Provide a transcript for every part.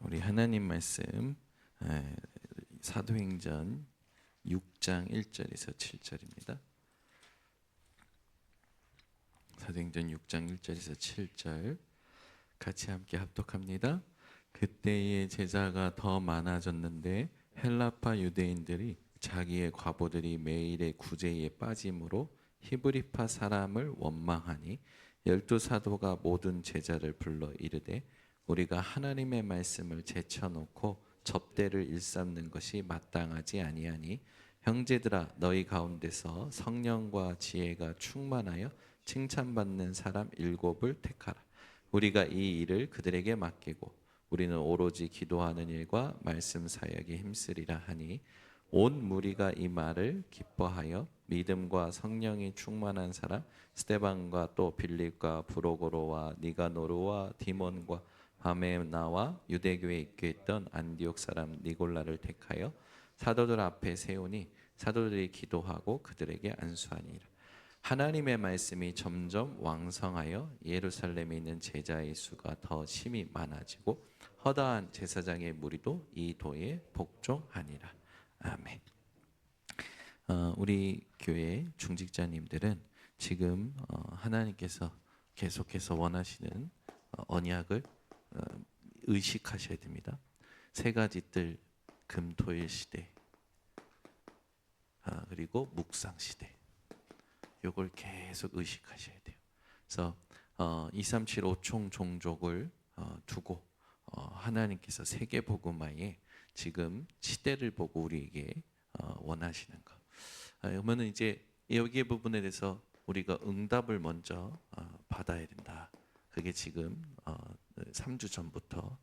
우리 하나님 말씀 사도행전 6장 1절에서 7절입니다. 사도행전 6장 1절에서 7절 같이 함께 합독합니다. 그때의 제자가 더 많아졌는데 헬라파 유대인들이 자기의 과부들이 매일의 구제에 빠짐으로 히브리파 사람을 원망하니 12사도가 모든 제자를 불러 이르되 우리가 하나님의 말씀을 제쳐놓고 접대를 일삼는 것이 마땅하지 아니하니 형제들아 너희 가운데서 성령과 지혜가 충만하여 칭찬받는 사람 7을 택하라. 우리가 이 일을 그들에게 맡기고 우리는 오로지 기도하는 일과 말씀 사역에 힘쓰리라 하니 온 무리가 이 말을 기뻐하여 믿음과 성령이 충만한 사람 스데반과 또 빌립과 브로고로와 니가노르와 디몬과 바메나와 유대교에 있게 했던 안디옥 사람 니골라를 택하여 사도들 앞에 세우니 사도들이 기도하고 그들에게 안수하니라. 하나님의 말씀이 점점 왕성하여 예루살렘에 있는 제자의 수가 더 심히 많아지고 허다한 제사장의 무리도 이 도에 복종하니라. 아멘. 우리 교회 중직자님들은 지금 하나님께서 계속해서 원하시는 언약을 의식하셔야 됩니다. 세 가지 뜰, 금토일 시대, 그리고 묵상 시대. 요걸 계속 의식하셔야 돼요. 그래서 237 5총 종족을 두고 하나님께서 세계 복음화에 지금 시대를 보고 우리에게 원하시는 것. 그러면은 이제 여기 부분에 대해서 우리가 응답을 먼저 받아야 된다. 그게 지금 3주 전부터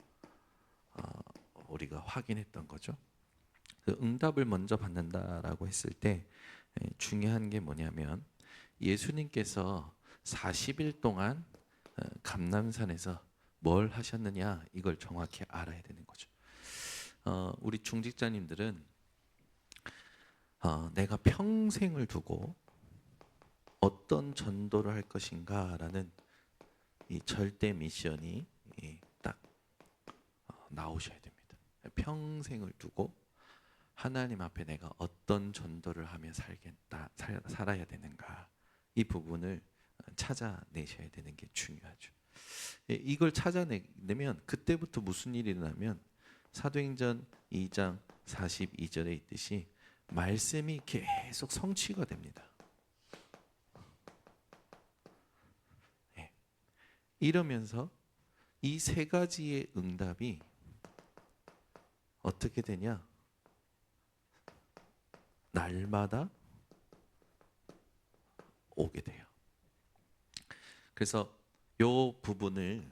우리가 확인했던 거죠. 그 응답을 먼저 받는다라고 했을 때 중요한 게 뭐냐면 예수님께서 40일 동안 감람산에서 뭘 하셨느냐 이걸 정확히 알아야 되는 거죠. 우리 중직자님들은 내가 평생을 두고 어떤 전도를 할 것인가라는 이 절대 미션이 딱 나오셔야 됩니다. 평생을 두고 하나님 앞에 내가 어떤 전도를 하며 살아야 되는가 이 부분을 찾아내셔야 되는 게 중요하죠. 이걸 찾아내면 그때부터 무슨 일이 일어나면 사도행전 2장 42절에 있듯이 말씀이 계속 성취가 됩니다. 이러면서 이 세 가지의 응답이 어떻게 되냐? 날마다 오게 돼요. 그래서 이 부분을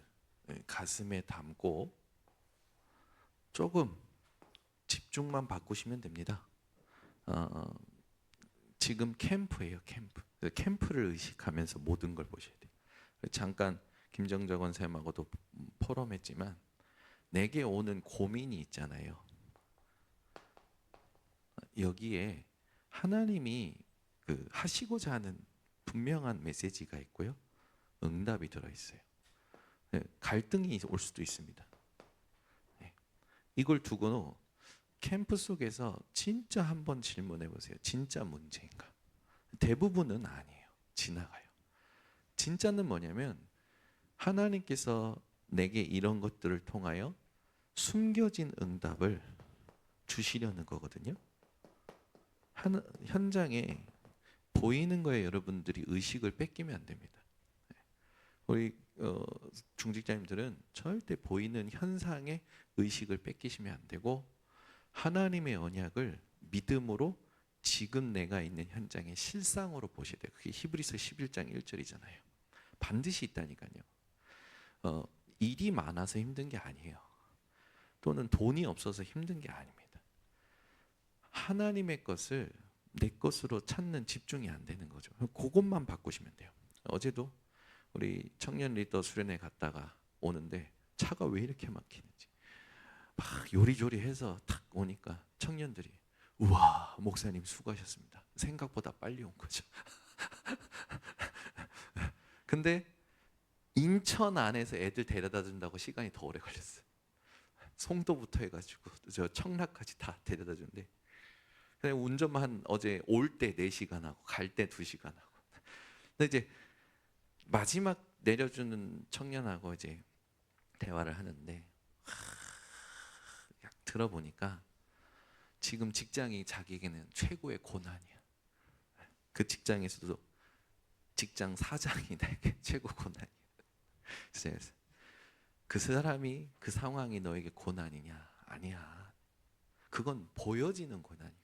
가슴에 담고 조금 집중만 바꾸시면 됩니다. 지금 캠프예요, 캠프. 캠프를 의식하면서 모든 걸 보셔야 돼요. 잠깐 김정적 원사님하고도 포럼했지만 내게 오는 고민이 있잖아요. 여기에 하나님이 하시고자 하는 분명한 메시지가 있고요. 응답이 들어있어요. 갈등이 올 수도 있습니다. 이걸 두고 캠프 속에서 진짜 한번 질문해 보세요. 진짜 문제인가? 대부분은 아니에요. 지나가요. 진짜는 뭐냐면 하나님께서 내게 이런 것들을 통하여 숨겨진 응답을 주시려는 거거든요. 현장에 보이는 거에 여러분들이 의식을 뺏기면 안 됩니다. 우리 중직자님들은 절대 보이는 현상에 의식을 뺏기시면 안 되고 하나님의 언약을 믿음으로 지금 내가 있는 현장의 실상으로 보셔야 돼요. 그게 히브리서 11장 1절이잖아요. 반드시 있다니까요. 일이 많아서 힘든 게 아니에요. 또는 돈이 없어서 힘든 게 아닙니다. 하나님의 것을 내 것으로 찾는 집중이 안 되는 거죠. 그것만 바꾸시면 돼요. 어제도 우리 청년 리더 수련회 갔다가 오는데 차가 왜 이렇게 막히는지 막 요리조리해서 탁 오니까 청년들이 우와 목사님 수고하셨습니다. 생각보다 빨리 온 거죠. 근데 인천 안에서 애들 데려다 준다고 시간이 더 오래 걸렸어요. 송도부터 해가지고 저 청라까지 다 데려다 주는데 그냥 운전만 어제 올 때 4시간 하고 갈 때 2시간 하고. 근데 이제 마지막 내려주는 청년하고 이제 대화를 하는데 들어보니까 지금 직장이 자기에게는 최고의 고난이야. 그 직장에서도 직장 사장이 나에게 최고 고난이야. 그래서 그 사람이 그 상황이 너에게 고난이냐? 아니야. 그건 보여지는 고난이고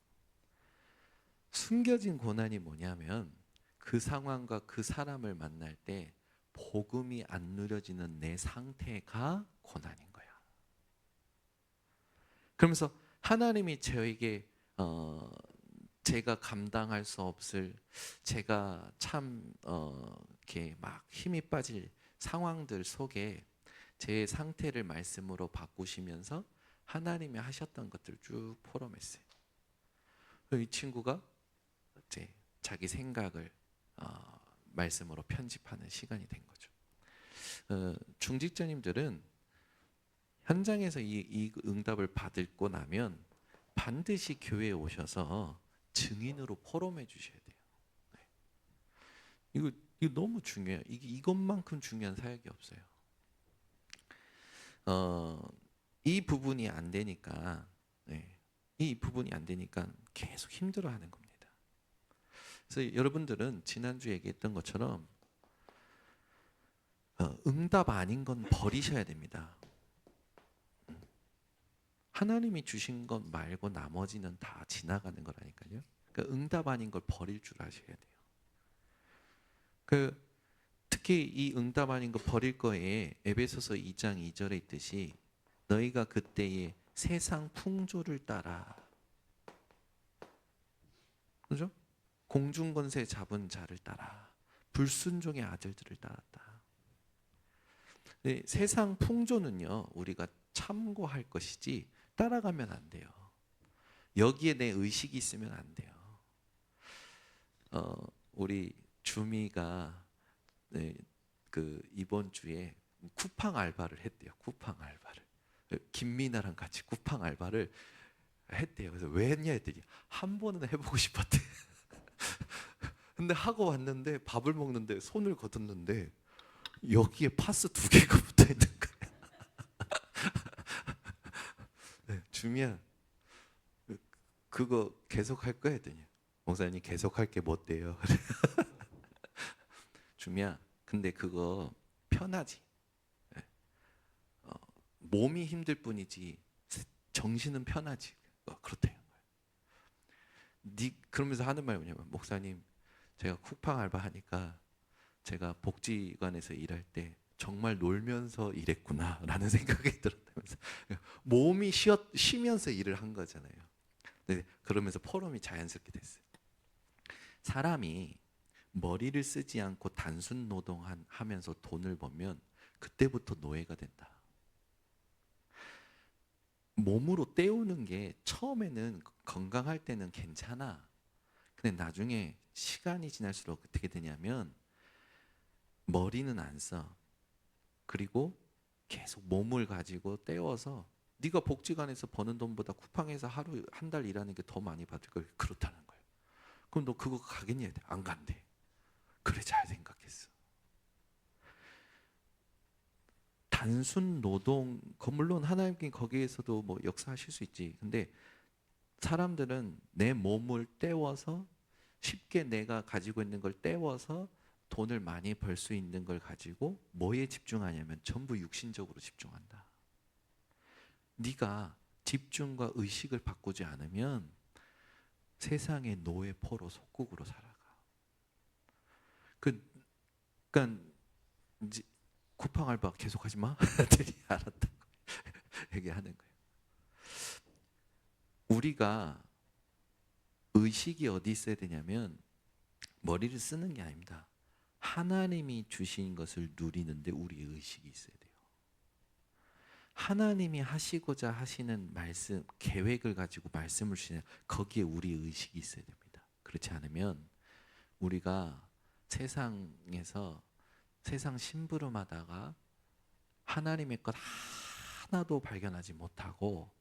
숨겨진 고난이 뭐냐면 그 상황과 그 사람을 만날 때 복음이 안 누려지는 내 상태가 고난인 거야. 그러면서 하나님이 저에게 제가 감당할 수 없을 제가 참 이렇게 막 힘이 빠질 상황들 속에 제 상태를 말씀으로 바꾸시면서 하나님이 하셨던 것들을 쭉 포럼했어요. 이 친구가 이제 자기 생각을 말씀으로 편집하는 시간이 된 거죠. 중직자님들은 현장에서 이 응답을 받고 나면 반드시 교회에 오셔서 증인으로 포럼해 주셔야 돼요. 이거 너무 중요해요. 이것만큼 중요한 사역이 없어요. 이 부분이 안 되니까 이 부분이 안 되니까 계속 힘들어하는 겁니다. 그래서 여러분들은 지난주 얘기했던 것처럼 응답 아닌 건 버리셔야 됩니다. 하나님이 주신 것 말고 나머지는 다 지나가는 거라니까요. 그러니까 응답 아닌 걸 버릴 줄 아셔야 돼요. 특히 이 응답 아닌 거 버릴 거에 에베소서 2장 2절에 있듯이 너희가 그때의 세상 풍조를 따라, 그죠? 공중권세 잡은 자를 따라 불순종의 아들들을 따랐다. 세상 풍조는요 우리가 참고할 것이지 따라가면 안 돼요. 여기에 내 의식이 있으면 안 돼요. 우리 주미가 그 이번 주에 쿠팡 알바를 했대요. 쿠팡 알바를 김미나랑 같이 쿠팡 알바를 했대요. 그래서 왜 했냐 했더니 한 번은 해보고 싶었대. 근데 하고 왔는데 밥을 먹는데 손을 거뒀는데 여기에 파스 2개가 붙어 있는 거예요. 네, 주미야 그거 계속 할 거야 했더니 목사님 계속할 게 뭐 돼요? 주미야 근데 그거 편하지. 몸이 힘들 뿐이지 정신은 편하지. 그렇대요. 그러면서 하는 말이 뭐냐면 목사님 제가 쿠팡 알바 하니까 제가 복지관에서 일할 때 정말 놀면서 일했구나 라는 생각이 들었다면서 몸이 쉬면서 일을 한 거잖아요. 그러면서 포럼이 자연스럽게 됐어요. 사람이 머리를 쓰지 않고 단순 노동하면서 돈을 벌면 그때부터 노예가 된다. 몸으로 때우는 게 처음에는 건강할 때는 괜찮아. 근데 나중에 시간이 지날수록 어떻게 되냐면 머리는 안 써. 그리고 계속 몸을 가지고 때워서 네가 복지관에서 버는 돈보다 쿠팡에서 하루 한 달 일하는 게 더 많이 받을 걸. 그렇다는 거예요. 그럼 너 그거 가겠냐? 안 간대. 그래 잘 생각했어. 단순 노동, 물론 하나님께 거기에서도 뭐 역사하실 수 있지. 근데 사람들은 내 몸을 때워서 쉽게 내가 가지고 있는 걸 때워서 돈을 많이 벌 수 있는 걸 가지고 뭐에 집중하냐면 전부 육신적으로 집중한다. 네가 집중과 의식을 바꾸지 않으면 세상의 노예 포로 속국으로 살아가. 그러니까 이제 쿠팡 알바 계속하지 마. 알았다고 얘기하는 거예요. 우리가 의식이 어디 있어야 되냐면 머리를 쓰는 게 아닙니다. 하나님이 주신 것을 누리는데 우리 의식이 있어야 돼요. 하나님이 하시고자 하시는 말씀, 계획을 가지고 말씀을 주시는 거기에 우리 의식이 있어야 됩니다. 그렇지 않으면 우리가 세상에서 세상 심부름하다가 하나님의 것 하나도 발견하지 못하고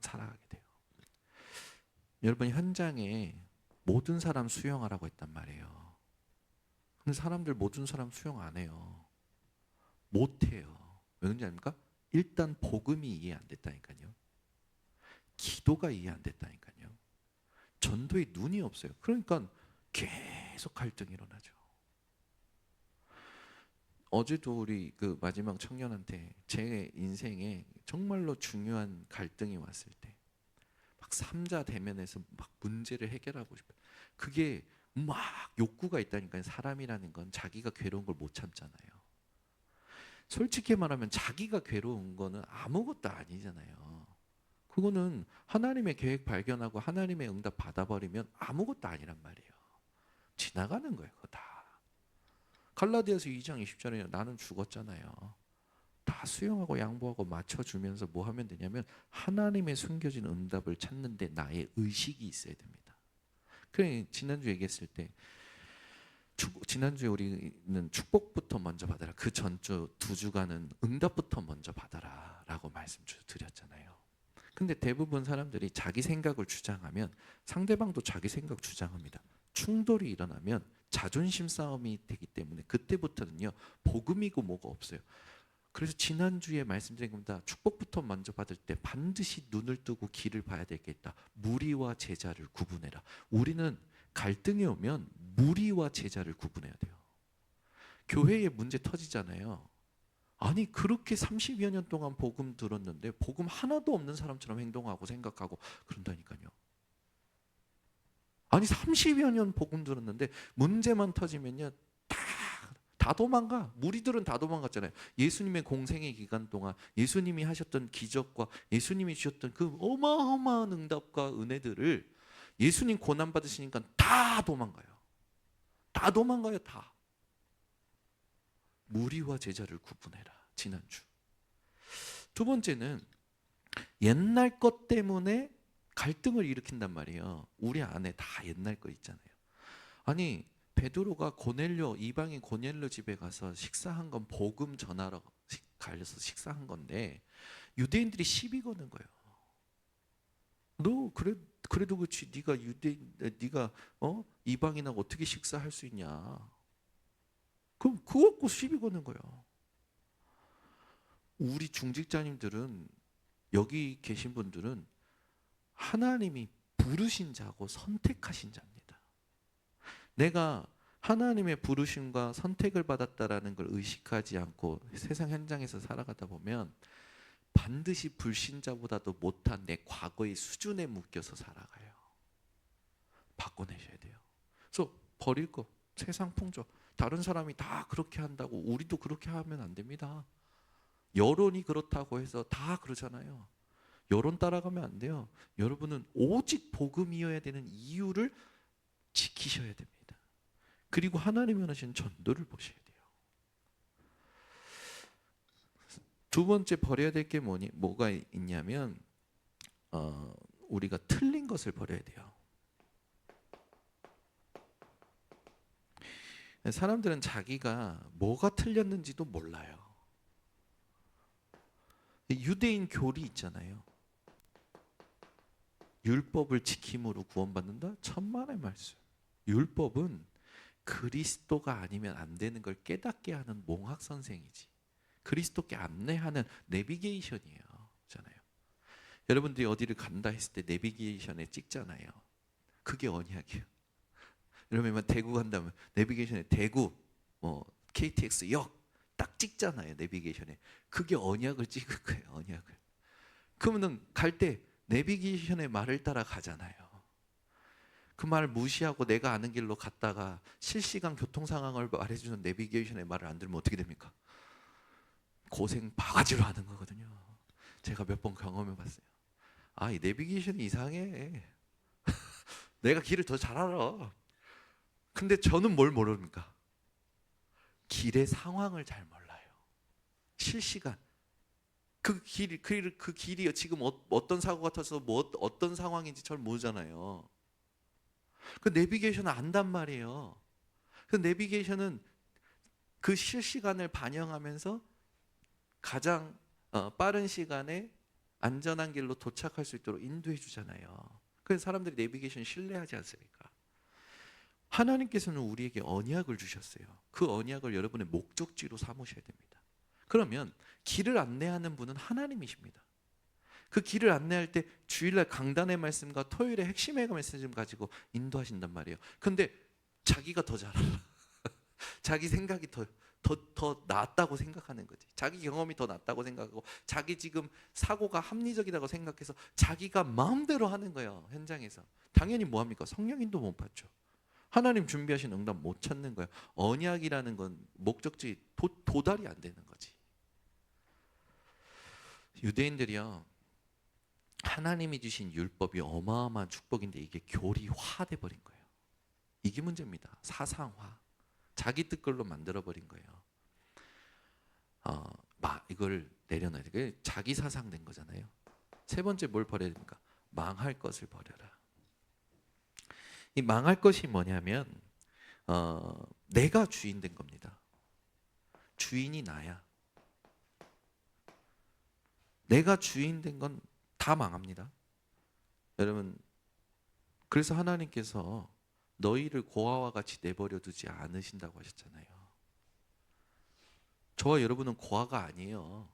살아가게 돼요. 여러분, 현장에 모든 사람 수용하라고 했단 말이에요. 근데 사람들 모든 사람 수용 안 해요. 못 해요. 왜 그런지 아닙니까? 일단 복음이 이해 안 됐다니까요. 기도가 이해 안 됐다니까요. 전도에 눈이 없어요. 그러니까 계속 갈등이 일어나죠. 어제도 우리 그 마지막 청년한테 제 인생에 정말로 중요한 갈등이 왔을 때 막 삼자 대면에서 막 문제를 해결하고 싶어요. 그게 막 욕구가 있다니까요. 사람이라는 건 자기가 괴로운 걸 못 참잖아요. 솔직히 말하면 자기가 괴로운 거는 아무것도 아니잖아요. 그거는 하나님의 계획 발견하고 하나님의 응답 받아버리면 아무것도 아니란 말이에요. 지나가는 거예요. 그거 다. 갈라디아서 2장 20절에 나는 죽었잖아요. 다 수용하고 양보하고 맞춰주면서 뭐 하면 되냐면 하나님의 숨겨진 응답을 찾는데 나의 의식이 있어야 됩니다. 그래 지난주 얘기했을 때 지난주에 우리는 축복부터 먼저 받아라. 그 전주 2주간은 응답부터 먼저 받아라 라고 말씀 드렸잖아요. 근데 대부분 사람들이 자기 생각을 주장하면 상대방도 자기 생각 주장합니다. 충돌이 일어나면 자존심 싸움이 되기 때문에 그때부터는요 복음이고 뭐가 없어요. 그래서 지난주에 말씀드린 겁니다. 축복부터 먼저 받을 때 반드시 눈을 뜨고 길을 봐야 되겠다. 무리와 제자를 구분해라. 우리는 갈등이 오면 무리와 제자를 구분해야 돼요. 교회에 문제 터지잖아요. 아니 그렇게 30여 년 동안 복음 들었는데 복음 하나도 없는 사람처럼 행동하고 생각하고 그런다니까요. 아니 30여 년 복음 들었는데 문제만 터지면요 다 도망가. 무리들은 다 도망갔잖아요. 예수님의 공생의 기간 동안 예수님이 하셨던 기적과 예수님이 주셨던 그 어마어마한 응답과 은혜들을 예수님 고난 받으시니까 다 도망가요. 다 도망가요. 다. 무리와 제자를 구분해라. 지난주. 두 번째는 옛날 것 때문에 갈등을 일으킨단 말이에요. 우리 안에 다 옛날 거 있잖아요. 아니 베드로가 고넬료 이방인 고넬료 집에 가서 식사한 건 복음 전하러 가서 식사한 건데 유대인들이 시비 거는 거예요. 너 그래도 그렇지 네가 유대인 네가 이방인하고 어떻게 식사할 수 있냐? 그럼 그거 갖고 시비 거는 거예요. 우리 중직자님들은 여기 계신 분들은 하나님이 부르신 자고 선택하신 자입니다. 내가 하나님의 부르심과 선택을 받았다라는 걸 의식하지 않고 세상 현장에서 살아가다 보면 반드시 불신자보다도 못한 내 과거의 수준에 묶여서 살아가요. 바꿔내셔야 돼요. 그래서 버릴 거 세상 풍조 다른 사람이 다 그렇게 한다고 우리도 그렇게 하면 안 됩니다. 여론이 그렇다고 해서 다 그러잖아요. 여론 따라가면 안 돼요. 여러분은 오직 복음이어야 되는 이유를 지키셔야 됩니다. 그리고 하나님이 원하시는 전도를 보셔야 돼요. 두 번째 버려야 될 게 뭐가 있냐면 우리가 틀린 것을 버려야 돼요. 사람들은 자기가 뭐가 틀렸는지도 몰라요. 유대인 교리 있잖아요. 율법을 지킴으로 구원받는다? 천만의 말씀. 율법은 그리스도가 아니면 안 되는 걸 깨닫게 하는 몽학 선생이지. 그리스도께 안내하는 내비게이션이에요. 잖아요. 여러분들이 어디를 간다 했을 때 내비게이션에 찍잖아요. 그게 언약이에요. 여러분 대구 간다면 내비게이션에 대구 KTX 역 딱 찍잖아요. 내비게이션에. 그게 언약을 찍을 거예요. 언약을. 그러면은 갈 때 내비게이션의 말을 따라 가잖아요. 그 말을 무시하고 내가 아는 길로 갔다가 실시간 교통 상황을 말해주는 내비게이션의 말을 안 들으면 어떻게 됩니까? 고생 바가지로 하는 거거든요. 제가 몇 번 경험해 봤어요. 이 내비게이션이 이상해. 내가 길을 더 잘 알아. 근데 저는 뭘 모릅니까? 길의 상황을 잘 몰라요. 실시간. 그 길이 지금 어떤 사고가 터서 어떤 상황인지 잘 모르잖아요. 그 내비게이션은 안단 말이에요. 그 내비게이션은 그 실시간을 반영하면서 가장 빠른 시간에 안전한 길로 도착할 수 있도록 인도해 주잖아요. 그래서 사람들이 내비게이션 신뢰하지 않습니까? 하나님께서는 우리에게 언약을 주셨어요. 그 언약을 여러분의 목적지로 삼으셔야 됩니다. 그러면 길을 안내하는 분은 하나님이십니다. 그 길을 안내할 때 주일날 강단의 말씀과 토요일에 핵심의 말씀 가지고 인도하신단 말이에요. 근데 자기가 더 잘 알아. 자기 생각이 더 낫다고 생각하는 거지. 자기 경험이 더 낫다고 생각하고 자기 지금 사고가 합리적이라고 생각해서 자기가 마음대로 하는 거예요. 현장에서. 당연히 뭐합니까? 성령인도 못 받죠. 하나님 준비하신 응답 못 찾는 거예요. 언약이라는 건 목적지 도달이 안 되는 거지. 유대인들이요, 하나님이 주신 율법이 어마어마한 축복인데 이게 교리화돼 버린 거예요. 이게 문제입니다. 사상화. 자기 뜻걸로 만들어 버린 거예요. 이걸 내려놔야 돼. 자기 사상 된 거잖아요. 세 번째 뭘 버려야 됩니까? 망할 것을 버려라. 이 망할 것이 뭐냐면 내가 주인 된 겁니다. 주인이 나야. 내가 주인 된 건 다 망합니다. 여러분, 그래서 하나님께서 너희를 고아와 같이 내버려 두지 않으신다고 하셨잖아요. 저와 여러분은 고아가 아니에요.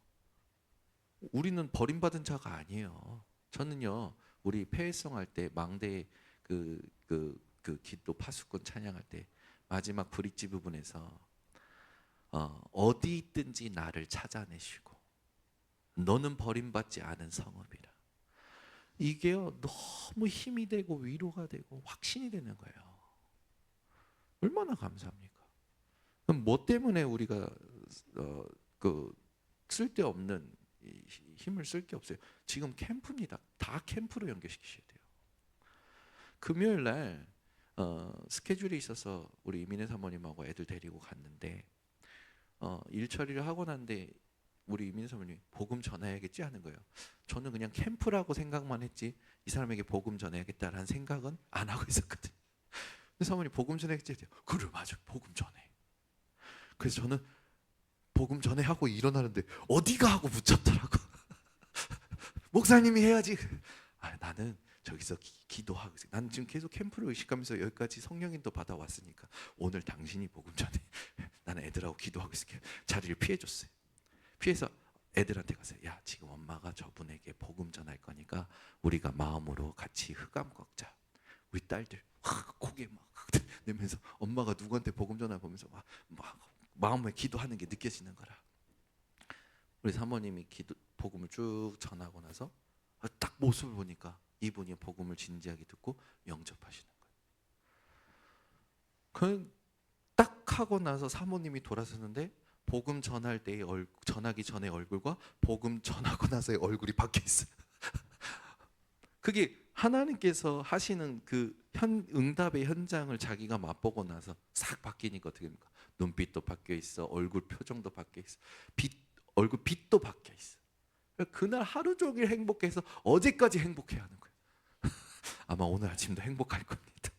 우리는 버림받은 자가 아니에요. 저는요, 우리 폐회성 할 때 망대 그 기도 파수꾼 찬양할 때 마지막 브릿지 부분에서 어디 있든지 나를 찾아내시고 너는 버림받지 않은 성읍이라. 이게요, 너무 힘이 되고 위로가 되고 확신이 되는 거예요. 얼마나 감사합니까? 그럼 뭐 때문에 우리가 쓸데없는 힘을 쓸 게 없어요. 지금 캠프입니다. 다 캠프로 연결시키셔야 돼요. 금요일 날 스케줄이 있어서 우리 이민혜 사모님하고 애들 데리고 갔는데 일 처리를 하고 난데 우리 이민혜 사모님이 복음 전해야겠지 하는 거예요. 저는 그냥 캠프라고 생각만 했지 이 사람에게 복음 전해야겠다라는 생각은 안 하고 있었거든요. 근데 사모님 복음 전해야겠지 해요. 그래, 맞아, 복음 전해. 그래서 저는 복음 전해 하고 일어나는데 어디가 하고 붙였더라고. 목사님이 해야지. 나는 저기서 기도하고 있어요. 난 지금 계속 캠프를 의식하면서 여기까지 성령인도 받아왔으니까 오늘 당신이 복음 전해. 나는 애들하고 기도하고 있을게. 자리를 피해줬어요. 피해서 애들한테 가서, 야, 지금 엄마가 저분에게 복음 전할 거니까 우리가 마음으로 같이 흑암 꺾자. 우리 딸들 고개 막 내면서 엄마가 누구한테 복음 전화 보면서 막 마음에 기도하는 게 느껴지는 거라. 우리 사모님이 복음을 쭉 전하고 나서 딱 모습을 보니까 이분이 복음을 진지하게 듣고 영접하시는 거예요. 딱 하고 나서 사모님이 돌아서는데 복음 전할 때의 전하기 전의 얼굴과 복음 전하고 나서의 얼굴이 바뀌어 있어요. 그게 하나님께서 하시는 그 응답의 현장을 자기가 맛보고 나서 싹 바뀌니까 어떻게 됩니까? 눈빛도 바뀌어 있어, 얼굴 표정도 바뀌어 있어, 얼굴 빛도 바뀌어 있어. 그날 하루 종일 행복해서 어제까지 행복해야 하는 거예요. 아마 오늘 아침도 행복할 겁니다.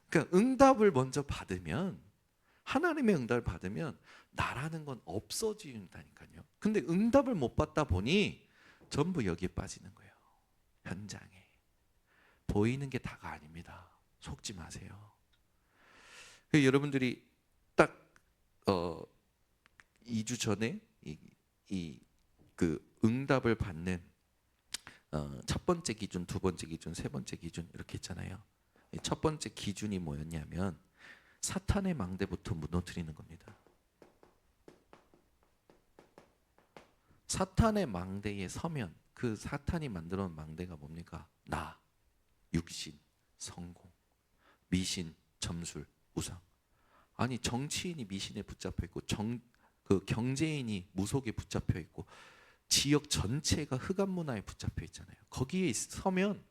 그러니까 응답을 먼저 받으면, 하나님의 응답을 받으면 나라는 건 없어진다니까요. 근데 응답을 못 받다 보니 전부 여기에 빠지는 거예요. 현장에 보이는 게 다가 아닙니다. 속지 마세요. 여러분들이 딱 2주 전에 그 응답을 받는 첫 번째 기준, 두 번째 기준, 세 번째 기준 이렇게 있잖아요. 첫 번째 기준이 뭐였냐면 사탄의 망대부터 무너뜨리는 겁니다. 사탄의 망대에 서면 그 사탄이 만들어 놓은 망대가 뭡니까? 나, 육신, 성공, 미신, 점술, 우상. 아니, 정치인이 미신에 붙잡혀 있고 그 경제인이 무속에 붙잡혀 있고 지역 전체가 흑암 문화에 붙잡혀 있잖아요. 거기에 서면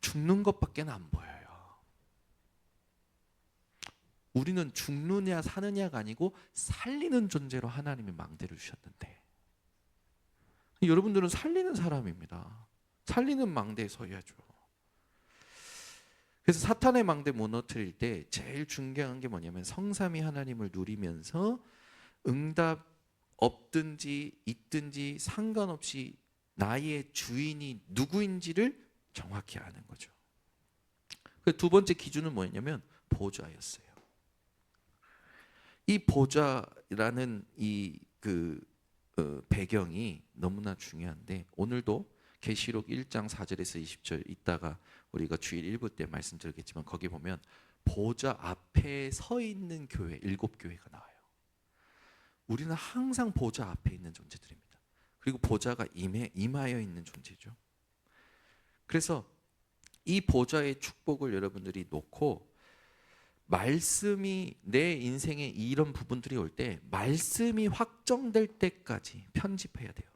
죽는 것밖에 안 보여요. 우리는 죽느냐 사느냐가 아니고 살리는 존재로 하나님이 망대를 주셨는데, 여러분들은 살리는 사람입니다. 살리는 망대에 서야죠. 그래서 사탄의 망대 무너뜨릴 때 제일 중요한 게 뭐냐면 성삼위 하나님을 누리면서 응답 없든지 있든지 상관없이 나의 주인이 누구인지를 정확히 아는 거죠. 그 두 번째 기준은 뭐였냐면 보좌였어요. 이 보좌라는 배경이 너무나 중요한데, 오늘도 계시록 1장 4절에서 20절 이따가 우리가 주일 1부 때 말씀드리겠지만, 거기 보면 보좌 앞에 서 있는 교회 7교회가 나와요. 우리는 항상 보좌 앞에 있는 존재들입니다. 그리고 보좌가 임하여 있는 존재죠. 그래서 이 보좌의 축복을 여러분들이 놓고, 말씀이 내 인생에 이런 부분들이 올 때 말씀이 확정될 때까지 편집해야 돼요.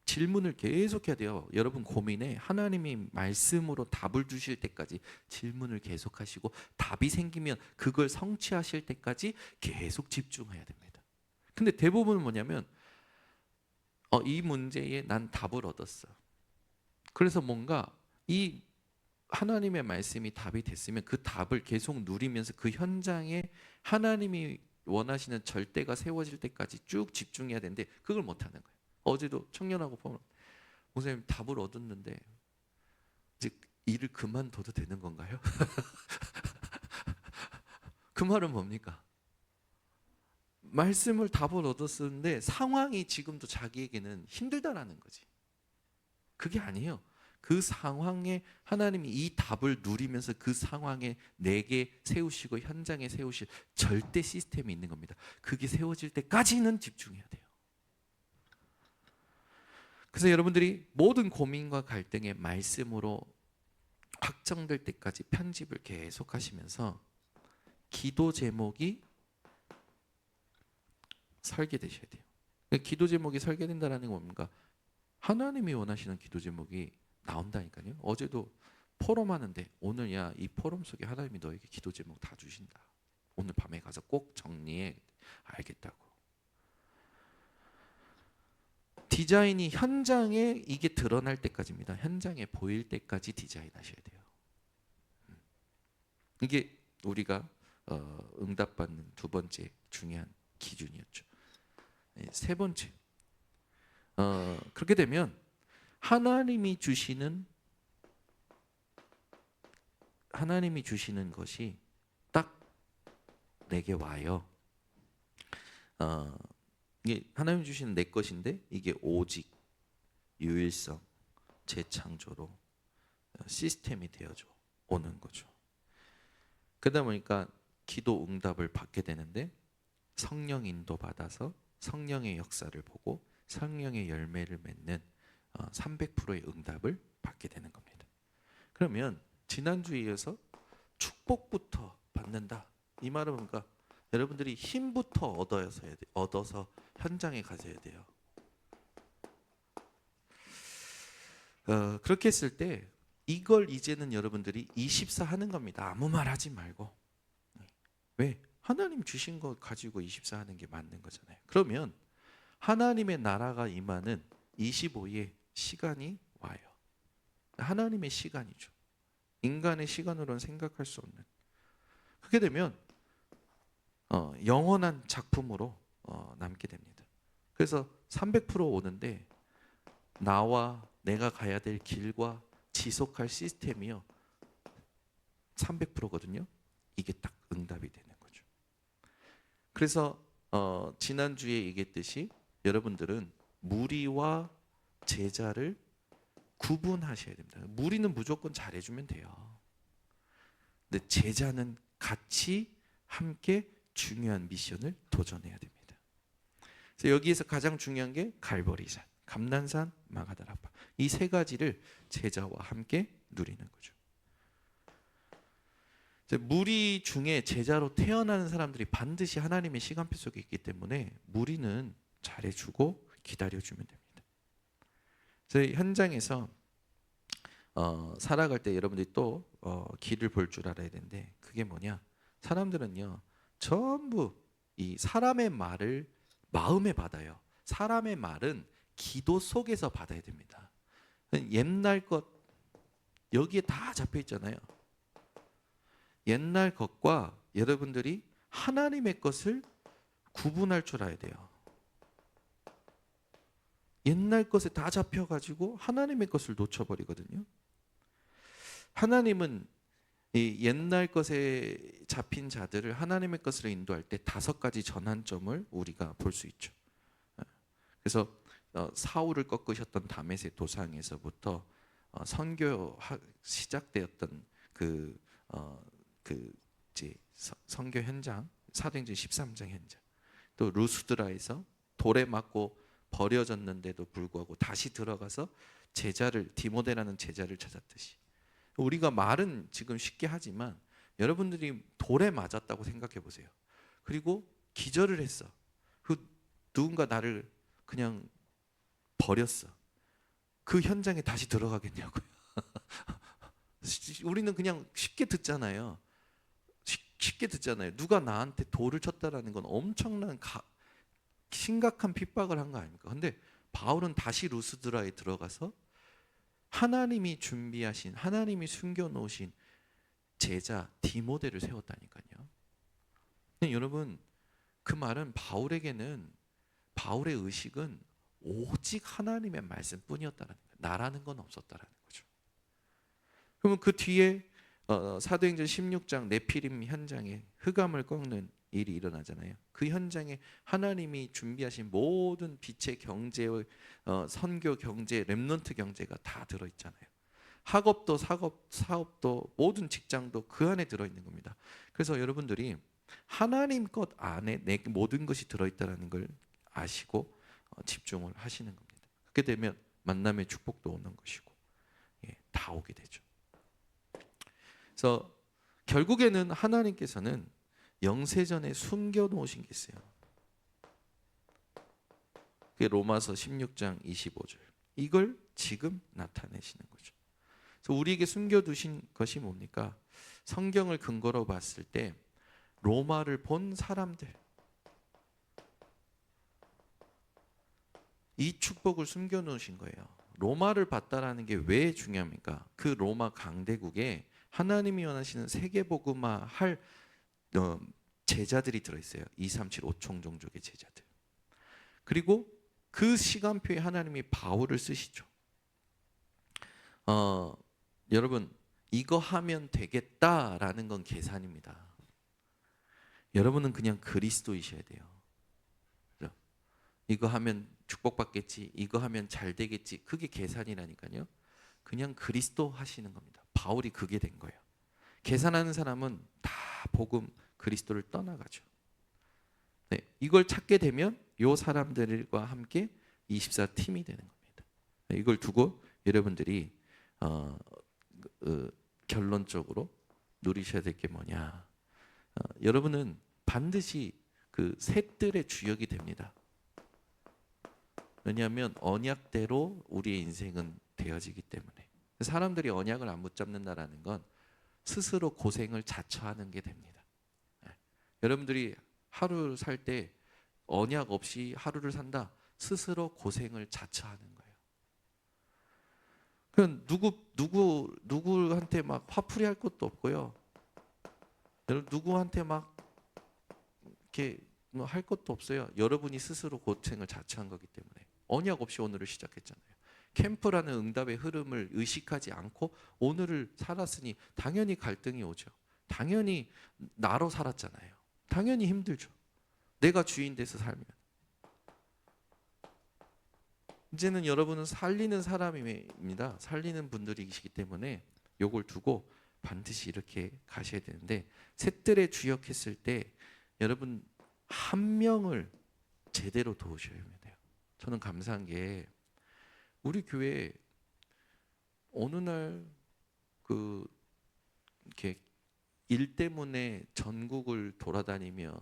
질문을 계속해야 돼요. 여러분 고민에 하나님이 말씀으로 답을 주실 때까지 질문을 계속하시고, 답이 생기면 그걸 성취하실 때까지 계속 집중해야 됩니다. 근데 대부분은 뭐냐면 이 문제에 난 답을 얻었어. 그래서 뭔가 이 하나님의 말씀이 답이 됐으면 그 답을 계속 누리면서 그 현장에 하나님이 원하시는 절대가 세워질 때까지 쭉 집중해야 되는데, 그걸 못하는 거예요. 어제도 청년하고 보면, 목사님 답을 얻었는데 이제 일을 그만둬도 되는 건가요? 그 말은 뭡니까? 말씀을 답을 얻었는데 상황이 지금도 자기에게는 힘들다라는 거지. 그게 아니에요. 그 상황에 하나님이 이 답을 누리면서 그 상황에 내게 세우시고 현장에 세우실 절대 시스템이 있는 겁니다. 그게 세워질 때까지는 집중해야 돼요. 그래서 여러분들이 모든 고민과 갈등의 말씀으로 확정될 때까지 편집을 계속 하시면서 기도 제목이 설계되셔야 돼요. 기도 제목이 설계된다는 건 뭡니까? 하나님이 원하시는 기도 제목이 나온다니까요. 어제도 포럼 하는데, 오늘 야 이 포럼 속에 하나님이 너에게 기도 제목 다 주신다. 오늘 밤에 가서 꼭 정리해. 알겠다고. 디자인이 현장에 이게 드러날 때까지입니다. 현장에 보일 때까지 디자인하셔야 돼요. 이게 우리가 응답받는 두 번째 중요한 기준이었죠. 세 번째, 그렇게 되면 하나님이 주시는 것이 딱 내게 와요. 이게 하나님 주시는 내 것인데, 이게 오직, 유일성, 재창조로 시스템이 되어져 오는 거죠. 그러다 보니까 기도 응답을 받게 되는데, 성령 인도 받아서 성령의 역사를 보고 성령의 열매를 맺는 300%의 응답을 받게 되는 겁니다. 그러면 지난주에 이어서 축복부터 받는다. 이 말은 뭔가 여러분들이 힘부터 얻어서 현장에 가셔야 돼요. 그렇게 했을 때 이걸 이제는 여러분들이 24 하는 겁니다. 아무 말 하지 말고. 왜? 하나님 주신 거 가지고 24 하는 게 맞는 거잖아요. 그러면 하나님의 나라가 임하는 25의 시간이 와요. 하나님의 시간이죠. 인간의 시간으로는 생각할 수 없는. 그렇게 되면 영원한 작품으로 남게 됩니다. 그래서 300% 오는데, 나와 내가 가야 될 길과 지속할 시스템이요 300%거든요. 이게 딱 응답이 되는 거죠. 그래서 지난주에 얘기했듯이 여러분들은 무리와 제자를 구분하셔야 됩니다. 무리는 무조건 잘해주면 돼요. 근데 제자는 같이 함께 중요한 미션을 도전해야 됩니다. 그래서 여기에서 가장 중요한 게 갈보리산, 감난산, 마가다라파, 이 세 가지를 제자와 함께 누리는 거죠. 무리 중에 제자로 태어나는 사람들이 반드시 하나님의 시간표 속에 있기 때문에 무리는 잘해주고 기다려주면 됩니다. 저희 현장에서 살아갈 때 여러분들이 또 길을 볼 줄 알아야 되는데, 그게 뭐냐? 사람들은요 전부 이 사람의 말을 마음에 받아요. 사람의 말은 기도 속에서 받아야 됩니다. 옛날 것 여기에 다 잡혀 있잖아요. 옛날 것과 여러분들이 하나님의 것을 구분할 줄 알아야 돼요. 옛날 것에 다 잡혀가지고 하나님의 것을 놓쳐버리거든요. 하나님은 이 옛날 것에 잡힌 자들을 하나님의 것으로 인도할 때 5가지 전환점을 우리가 볼 수 있죠. 그래서 사울을 꺾으셨던 다메섹 도상에서부터 선교 시작되었던 그 이제 선교 현장, 사도행전 13장 현장, 또 루스드라에서 돌에 맞고 버려졌는데도 불구하고 다시 들어가서 제자를, 디모데라는 제자를 찾았듯이, 우리가 말은 지금 쉽게 하지만 여러분들이 돌에 맞았다고 생각해 보세요. 그리고 기절을 했어. 그 누군가 나를 그냥 버렸어. 그 현장에 다시 들어가겠냐고요. 우리는 그냥 쉽게 듣잖아요. 쉽게 듣잖아요. 누가 나한테 돌을 쳤다라는 건 엄청난 심각한 핍박을 한 거 아닙니까? 근데 바울은 다시 루스드라에 들어가서 하나님이 준비하신, 하나님이 숨겨놓으신 제자 디모데를 세웠다니까요. 근데 여러분, 그 말은 바울에게는, 바울의 의식은 오직 하나님의 말씀뿐이었다는 거예요. 나라는 건 없었다라는 거죠. 그러면 그 뒤에 사도행전 16장 네피림 현장에 흑암을 꺾는 일이 일어나잖아요. 그 현장에 하나님이 준비하신 모든 빛의 경제의 선교 경제, 렘넌트 경제가 다 들어있잖아요. 학업도 사업도 모든 직장도 그 안에 들어있는 겁니다. 그래서 여러분들이 하나님 것 안에 내 모든 것이 들어있다는 걸 아시고 집중을 하시는 겁니다. 그렇게 되면 만남의 축복도 오는 것이고, 다 오게 되죠. 그래서 결국에는 하나님께서는 영세전에 숨겨놓으신 게 있어요. 그게 로마서 16장 25절. 이걸 지금 나타내시는 거죠. 그래서 우리에게 숨겨두신 것이 뭡니까? 성경을 근거로 봤을 때 로마를 본 사람들, 이 축복을 숨겨놓으신 거예요. 로마를 봤다라는 게 왜 중요합니까? 그 로마 강대국에 하나님이 원하시는 세계복음화 할 제자들이 들어있어요. 2, 3, 7, 5총 종족의 제자들. 그리고 그 시간표에 하나님이 바울을 쓰시죠. 여러분, 이거 하면 되겠다라는 건 계산입니다. 여러분은 그냥 그리스도이셔야 돼요. 그렇죠? 이거 하면 축복받겠지, 이거 하면 잘 되겠지, 그게 계산이라니까요. 그냥 그리스도 하시는 겁니다. 바울이 그게 된 거예요. 계산하는 사람은 다 복음 그리스도를 떠나가죠. 네, 이걸 찾게 되면 이 사람들과 함께 24팀이 되는 겁니다. 네, 이걸 두고 여러분들이 결론적으로 누리셔야 될 게 뭐냐? 여러분은 반드시 그 셋들의 주역이 됩니다. 왜냐하면 언약대로 우리의 인생은 되어지기 때문에. 사람들이 언약을 안 붙잡는다라는 건 스스로 고생을 자처하는 게 됩니다. 네. 여러분들이 하루 살 때 언약 없이 하루를 산다, 스스로 고생을 자처하는 거예요. 그럼 누구한테 막 화풀이 할 것도 없고요. 여러분 누구한테 막 이렇게 할 것도 없어요. 여러분이 스스로 고생을 자처한 거기 때문에. 언약 없이 오늘을 시작했잖아요. 캠프라는 응답의 흐름을 의식하지 않고 오늘을 살았으니 당연히 갈등이 오죠. 당연히 나로 살았잖아요. 당연히 힘들죠. 내가 주인 돼서 살면. 이제는 여러분은 살리는 사람입니다. 살리는 분들이시기 때문에 요걸 두고 반드시 이렇게 가셔야 되는데, 셋들의 주역했을 때 여러분 한 명을 제대로 도우셔야 돼요. 저는 감사한 게 우리 교회 어느 날 이렇게 일 때문에 전국을 돌아다니며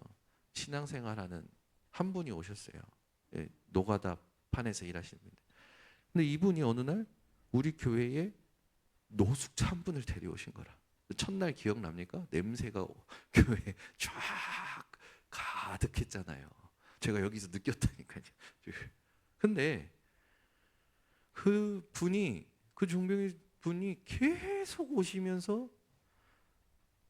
신앙생활하는 한 분이 오셨어요. 예, 노가다 판에서 일하시는 분. 근데 이분이 어느 날 우리 교회에 노숙자 한 분을 데려오신 거라. 첫날 기억납니까? 냄새가 교회에 쫙 가득했잖아요. 제가 여기서 느꼈다니까요. 근데 그 분이, 그 종병이 분이 계속 오시면서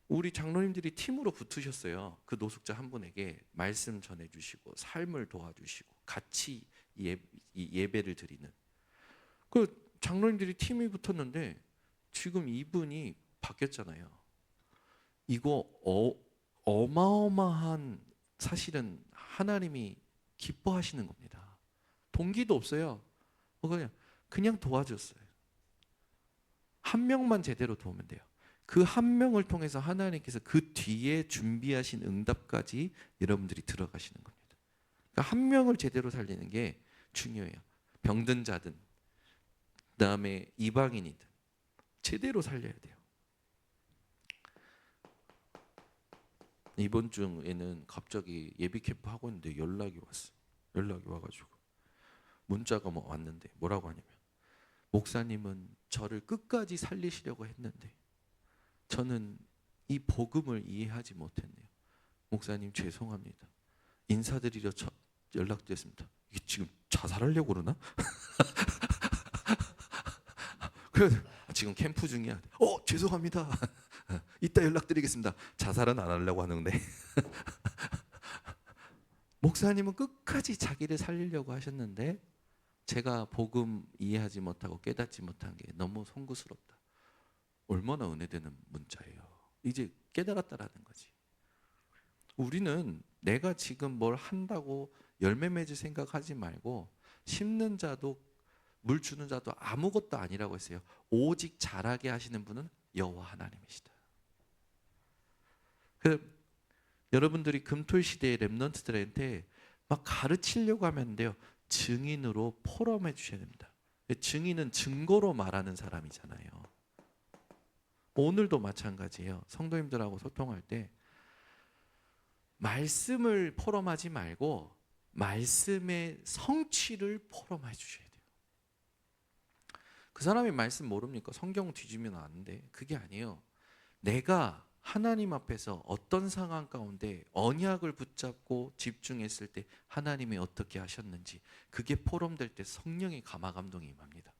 우리 장로님들이 팀으로 붙으셨어요. 그 노숙자 한 분에게 말씀 전해주시고 삶을 도와주시고 같이 이 예배를 드리는 그 장로님들이 팀이 붙었는데 지금 이분이 바뀌었잖아요. 이거 어마어마한 사실은 하나님이 기뻐하시는 겁니다. 동기도 없어요. 그냥 도와줬어요. 한 명만 제대로 도우면 돼요. 그 한 명을 통해서 하나님께서 그 뒤에 준비하신 응답까지 여러분들이 들어가시는 겁니다. 그러니까 한 명을 제대로 살리는 게 중요해요. 병든 자든 그다음에 이방인이든 제대로 살려야 돼요. 이번 주에는 갑자기 예비 캠프 하고 있는데 연락이 왔어. 연락이 와가지고 문자가 왔는데 뭐라고 하냐면 목사님은 저를 끝까지 살리시려고 했는데 저는 이 복음을 이해하지 못했네요. 목사님 죄송합니다. 인사드리려 연락드렸습니다. 이게 지금 자살하려고 그러나? 그래서 지금 캠프 중이야. 죄송합니다. 이따 연락드리겠습니다. 자살은 안 하려고 하는데 목사님은 끝까지 자기를 살리려고 하셨는데 제가 복음 이해하지 못하고 깨닫지 못한 게 너무 송구스럽다. 얼마나 은혜되는 문자예요. 이제 깨달았다라는 거지. 우리는 내가 지금 뭘 한다고 열매 맺을 생각하지 말고 심는 자도 물 주는 자도 아무것도 아니라고 했어요. 오직 자라게 하시는 분은 여호와 하나님이시다. 여러분들이 금토일 시대의 렘넌트들한테 막 가르치려고 하면 안 돼요. 증인으로 포럼해 주셔야 됩니다. 증인은 증거로 말하는 사람이잖아요. 오늘도 마찬가지예요. 성도님들하고 소통할 때 말씀을 포럼하지 말고 말씀의 성취를 포럼해 주셔야 돼요. 그 사람이 말씀 모릅니까? 성경 뒤지면 아는데 그게 아니에요. 내가 하나님 앞에서 어떤 상황 가운데 언약을 붙잡고 집중했을 때 하나님이 어떻게 하셨는지 그게 포럼될 때 성령의 감화감동이 임합니다.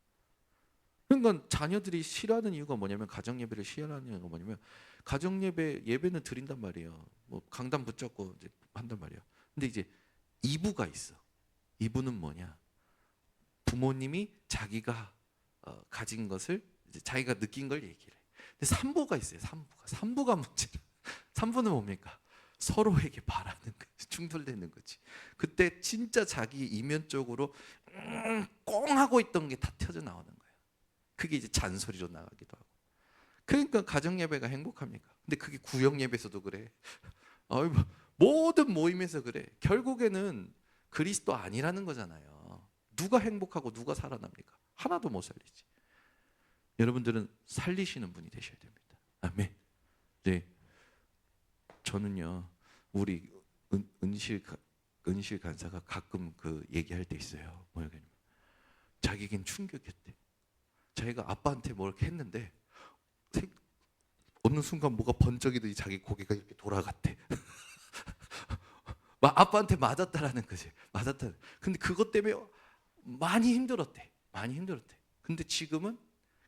그러니까 자녀들이 싫어하는 이유가 뭐냐면 가정예배를 싫어하는 이유가 뭐냐면 예배는 드린단 말이에요. 강단 붙잡고 이제 한단 말이에요. 근데 이제 2부가 있어. 2부는 뭐냐? 부모님이 자기가 가진 것을 이제 자기가 느낀 걸 얘기를 해. 근데 3부가 있어요. 3부가 문제라. 3부는 뭡니까? 서로에게 바라는 거지. 충돌되는 거지. 그때 진짜 자기 이면적으로 꽁 하고 있던 게 다 튀어져 나오는 거예요. 그게 이제 잔소리로 나가기도 하고. 그러니까 가정 예배가 행복합니까? 근데 그게 구역 예배에서도 그래. 모든 모임에서 그래. 결국에는 그리스도 아니라는 거잖아요. 누가 행복하고 누가 살아납니까? 하나도 못 살리지. 여러분들은 살리시는 분이 되셔야 됩니다. 아멘. 네, 저는요 우리 은실 간사가 가끔 그 얘기할 때 있어요. 뭐냐면 자기에겐 충격이었대. 자기가 아빠한테 뭐 이렇게 했는데 어느 순간 뭐가 번쩍이더니 자기 고개가 이렇게 돌아갔대. 아빠한테 맞았다라는 거지. 맞았다. 근데 그것 때문에 많이 힘들었대. 근데 지금은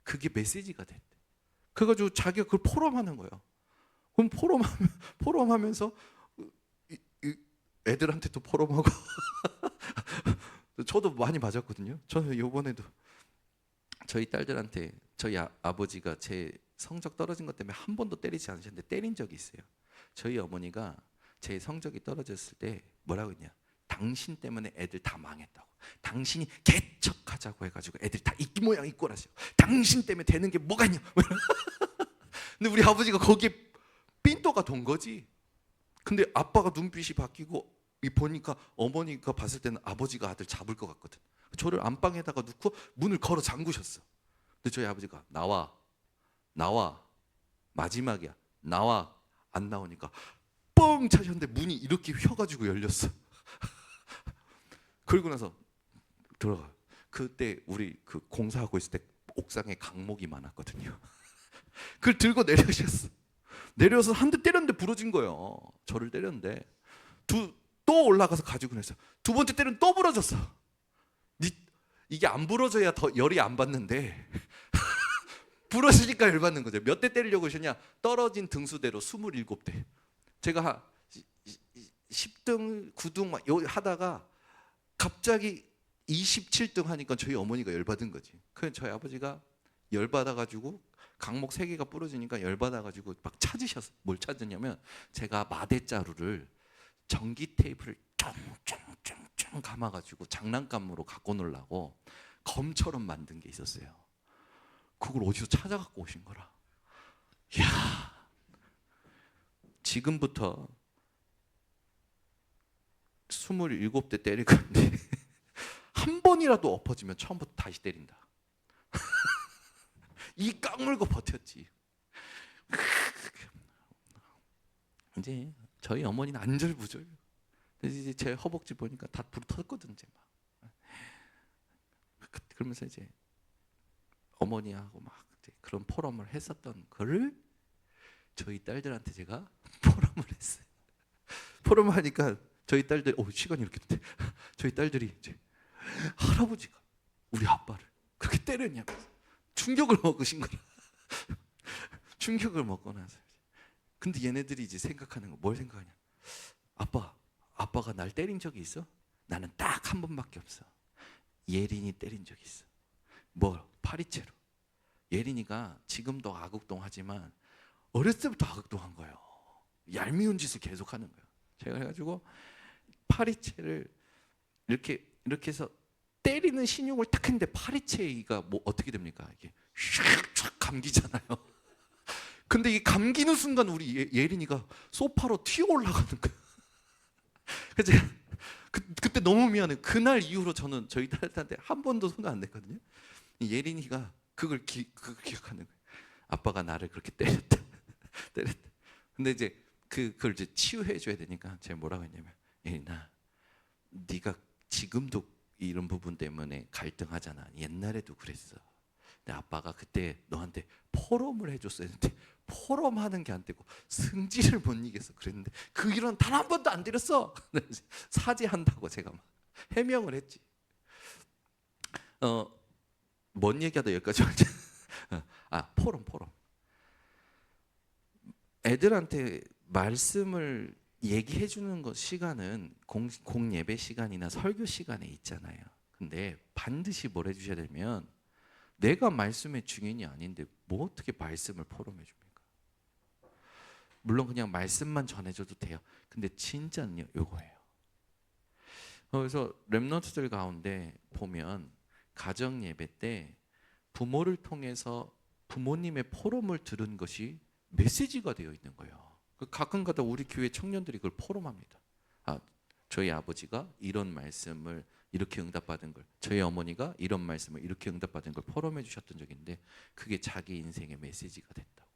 그게 메시지가 됐대. 그래가지고 자기가 그걸 포럼하는 거예요. 그럼 포럼하면서 애들한테도 포럼하고 저도 많이 맞았거든요. 저는 이번에도 저희 딸들한테 저희 아버지가 제 성적 떨어진 것 때문에 한 번도 때리지 않으셨는데 때린 적이 있어요. 저희 어머니가 제 성적이 떨어졌을 때 뭐라고 했냐? 당신 때문에 애들 다 망했다고. 당신이 개척하자고 해가지고 애들 다 이끼 모양 이꼬라죠. 당신 때문에 되는 게 뭐가 있냐? 근데 우리 아버지가 거기에 삔또가 돈 거지. 근데 아빠가 눈빛이 바뀌고 보니까 어머니가 봤을 때는 아버지가 아들 잡을 것 같거든. 저를 안방에다가 놓고 문을 걸어 잠그셨어. 근데 저희 아버지가 나와 마지막이야 나와. 안 나오니까 뻥 차셨는데 문이 이렇게 휘어가지고 열렸어. 그러고 나서 들어가. 그때 우리 그 공사하고 있을 때 옥상에 강목이 많았거든요. 그걸 들고 내려오셨어. 내려서 한 대 때렸는데 부러진 거예요. 저를 때렸는데 또 올라가서 가지고 그랬어. 두 번째 때는 또 부러졌어. 이게 안 부러져야 더 열이 안 받는데 부러지니까 열 받는 거죠. 몇 대 때리려고 하셨냐? 떨어진 등수대로 27대. 제가 10등, 9등 막 하다가 갑자기 27등 하니까 저희 어머니가 열받은 거지. 그래서 저희 아버지가 열받아가지고 강목 3개가 부러지니까 열받아가지고 막 찾으셨어. 뭘 찾았냐면 제가 마대자루를 전기 테이프를 쫑쫑쫑쫑 감아가지고 장난감으로 갖고 놀라고 검처럼 만든 게 있었어요. 그걸 어디서 찾아갖고 오신 거라. 이야, 지금부터 27대 때릴 건데 한 번이라도 엎어지면 처음부터 다시 때린다. 이 깡물고 버텼지. 이제 저희 어머니는 안절부절. 이제 제 허벅지 보니까 다 불 터졌거든. 이제 막. 그러면서 이제 어머니하고 막 그런 포럼을 했었던 거를 저희 딸들한테 제가 포럼을 했어요. 포럼을 하니까 저희 딸들, 시간이 이렇게 됐대. 저희 딸들이 이제 할아버지가 우리 아빠를 그렇게 때렸냐면서 충격을 먹으신 거라. 충격을 먹고 나서. 근데 얘네들이 이제 생각하는 거 뭘 생각하냐? 아빠가 날 때린 적이 있어? 나는 딱 한 번밖에 없어. 예린이 때린 적이 있어. 뭐 파리채로. 예린이가 지금도 아극동하지만 어렸을 때부터 아극동한 거예요. 얄미운 짓을 계속하는 거예요. 제가 해가지고 파리채를 이렇게 해서 때리는 신용을 딱 했는데 파리채가 뭐 어떻게 됩니까? 이게 쫙 감기잖아요. 근데 이 감기는 순간 우리 예린이가 소파로 튀어 올라가는 거예요. 그래서 제가 그때 너무 미안해요. 그날 이후로 저는 저희 딸한테 한 번도 손을 안 냈거든요. 예린이가 그걸 기억하는 거예요. 아빠가 나를 그렇게 때렸다. 근데 이제 그걸 이제 치유해 줘야 되니까 제가 뭐라고 했냐면, 예린아, 네가 지금도 이런 부분 때문에 갈등하잖아. 옛날에도 그랬어. 근데 아빠가 그때 너한테 포럼을 해줬어야 했는데 포럼하는 게 안 되고 승질을 못 이겨서 그랬는데 그 일은 단 한 번도 안 때렸어. 사죄한다고 제가 막 해명을 했지. 뭔 얘기하다 여기까지 왔지? 포럼. 애들한테 말씀을 얘기해 주는 것 시간은 공 예배 시간이나 설교 시간에 있잖아요. 근데 반드시 뭘 해주셔야 되면, 내가 말씀의 증인이 아닌데 뭐 어떻게 말씀을 포럼해 줍니까? 물론 그냥 말씀만 전해줘도 돼요. 근데 진짜는 요거예요. 그래서 렘넌트들 가운데 보면 가정 예배 때 부모를 통해서 부모님의 포럼을 들은 것이 메시지가 되어 있는 거예요. 가끔가다 우리 교회 청년들이 그걸 포럼합니다. 저희 아버지가 이런 말씀을 이렇게 응답받은 걸, 저희 어머니가 이런 말씀을 이렇게 응답받은 걸 포럼해 주셨던 적이 있는데 그게 자기 인생의 메시지가 됐다고.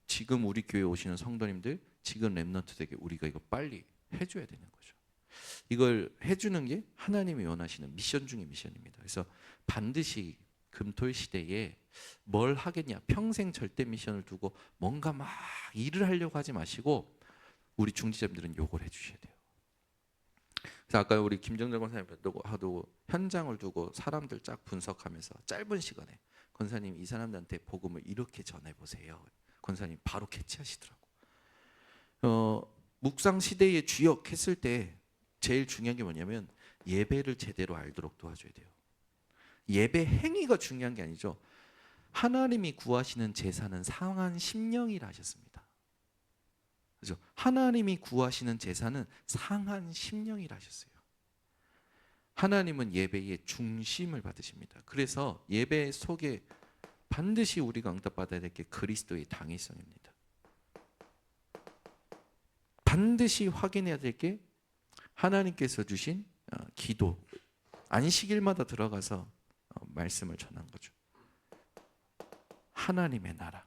지금 우리 교회 오시는 성도님들, 지금 렘넌트들에게 우리가 이거 빨리 해줘야 되는 거죠. 이걸 해주는 게 하나님이 원하시는 미션 중의 미션입니다. 그래서 반드시 금토일 시대에 뭘 하겠냐, 평생 절대 미션을 두고 뭔가 막 일을 하려고 하지 마시고 우리 중지자님들은 요걸 해주셔야 돼요. 그래서 아까 우리 김정정 권사님 하도 현장을 두고 사람들 쫙 분석하면서 짧은 시간에 권사님 이 사람들한테 복음을 이렇게 전해보세요. 권사님 바로 캐치하시더라고. 묵상 시대의 주역 했을 때 제일 중요한 게 뭐냐면 예배를 제대로 알도록 도와줘야 돼요. 예배 행위가 중요한 게 아니죠. 하나님이 구하시는 제사는 상한 심령이라 하셨습니다. 그죠? 하나님이 구하시는 제사는 상한 심령이라 하셨어요. 하나님은 예배의 중심을 받으십니다. 그래서 예배 속에 반드시 우리가 응답받아야 될 게 그리스도의 당위성입니다. 반드시 확인해야 될 게 하나님께서 주신 기도, 안식일마다 들어가서 말씀을 전한 거죠. 하나님의 나라,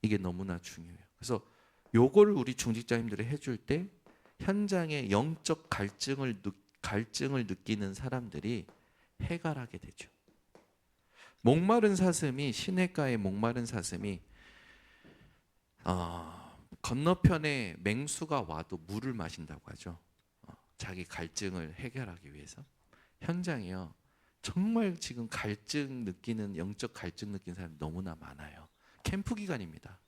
이게 너무나 중요해요. 그래서 요거를 우리 중직자님들이 해줄 때 현장에 영적 갈증을 느끼는 사람들이 해갈하게 되죠. 목마른 사슴이, 시냇가의 목마른 사슴이 건너편에 맹수가 와도 물을 마신다고 하죠. 자기 갈증을 해결하기 위해서. 현장이요, 정말 지금 갈증 느끼는, 영적 갈증 느끼는 사람이 너무나 많아요. 캠프 기간입니다.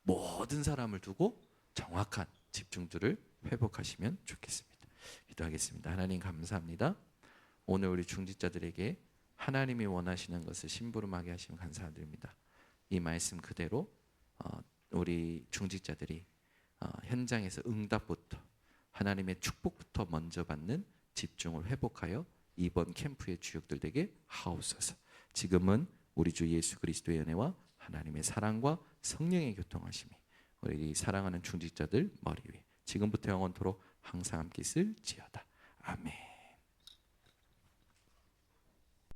모든 사람을 두고 정확한 집중도를 회복하시면 좋겠습니다. 기도하겠습니다. 하나님 감사합니다. 오늘 우리 중직자들에게 하나님이 원하시는 것을 심부름하게 하시면 감사드립니다. 이 말씀 그대로 우리 중직자들이 현장에서 응답부터 하나님의 축복부터 먼저 받는 집중을 회복하여 이번 캠프의 주역들 되게 하옵소서. 지금은 우리 주 예수 그리스도의 은혜와 하나님의 사랑과 성령의 교통하심이 우리 사랑하는 중직자들 머리 위에 지금부터 영원토록 항상 함께 있을지어다. 아멘.